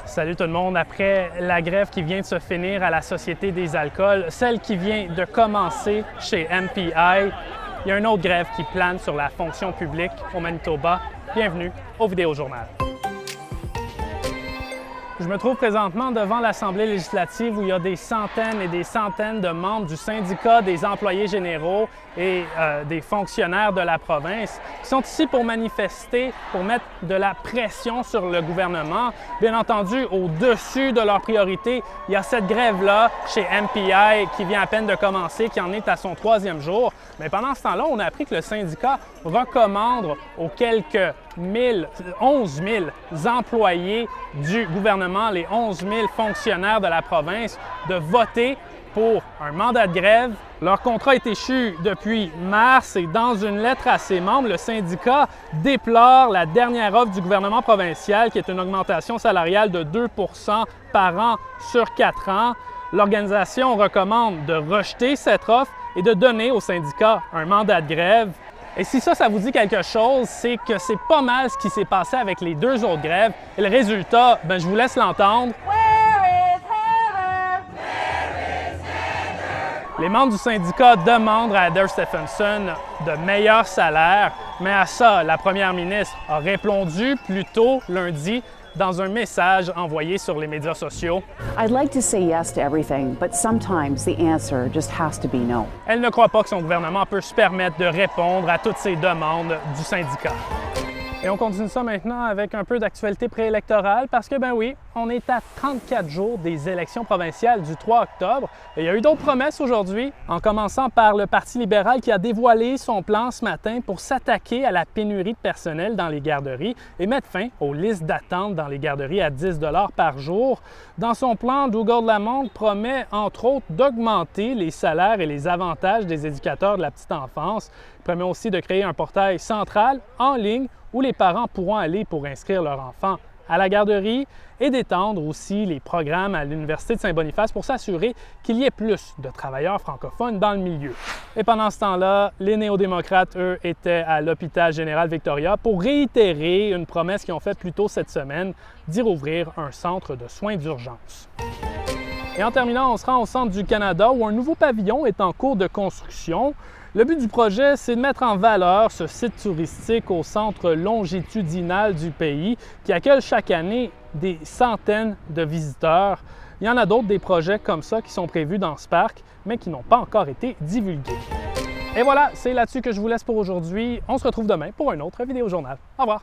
Salut tout le monde. Après la grève qui vient de se finir à la Société des alcools, celle qui vient de commencer chez MPI, il y a une autre grève qui plane sur la fonction publique au Manitoba. Bienvenue au Vidéojournal. Je me trouve présentement devant l'Assemblée législative où il y a des centaines et des centaines de membres du syndicat des employés généraux et des fonctionnaires de la province qui sont ici pour manifester, pour mettre de la pression sur le gouvernement. Bien entendu, au-dessus de leurs priorités, il y a cette grève-là chez MPI qui vient à peine de commencer, qui en est à son 3e jour. Mais pendant ce temps-là, on a appris que le syndicat recommande aux quelques 11 000 employés du gouvernement, les 11 000 fonctionnaires de la province, de voter pour un mandat de grève. Leur contrat est échu depuis mars et dans une lettre à ses membres, le syndicat déplore la dernière offre du gouvernement provincial qui est une augmentation salariale de 2 % par an sur 4 ans. L'organisation recommande de rejeter cette offre et de donner au syndicat un mandat de grève. Et si ça vous dit quelque chose, c'est que c'est pas mal ce qui s'est passé avec les deux autres grèves. Et le résultat, je vous laisse l'entendre. Les membres du syndicat demandent à Adair Stephenson de meilleurs salaires, mais à ça, la première ministre a répondu plus tôt lundi dans un message envoyé sur les médias sociaux. I'd like to say yes to everything, but sometimes the answer just has to be no. Elle ne croit pas que son gouvernement peut se permettre de répondre à toutes ces demandes du syndicat. Et on continue ça maintenant avec un peu d'actualité préélectorale parce que, oui, on est à 34 jours des élections provinciales du 3 octobre. Et il y a eu d'autres promesses aujourd'hui, en commençant par le Parti libéral qui a dévoilé son plan ce matin pour s'attaquer à la pénurie de personnel dans les garderies et mettre fin aux listes d'attente dans les garderies à 10 $ par jour. Dans son plan, Dougald Lamont promet, entre autres, d'augmenter les salaires et les avantages des éducateurs de la petite enfance. Il promet aussi de créer un portail central en ligne où les parents pourront aller pour inscrire leur enfant à la garderie et d'étendre aussi les programmes à l'Université de Saint-Boniface pour s'assurer qu'il y ait plus de travailleurs francophones dans le milieu. Et pendant ce temps-là, les néo-démocrates, eux, étaient à l'hôpital général Victoria pour réitérer une promesse qu'ils ont faite plus tôt cette semaine, d'y rouvrir un centre de soins d'urgence. Et en terminant, on se rend au centre du Canada où un nouveau pavillon est en cours de construction. Le but du projet, c'est de mettre en valeur ce site touristique au centre longitudinal du pays qui accueille chaque année des centaines de visiteurs. Il y en a d'autres des projets comme ça qui sont prévus dans ce parc, mais qui n'ont pas encore été divulgués. Et voilà, c'est là-dessus que je vous laisse pour aujourd'hui. On se retrouve demain pour un autre Vidéojournal. Au revoir!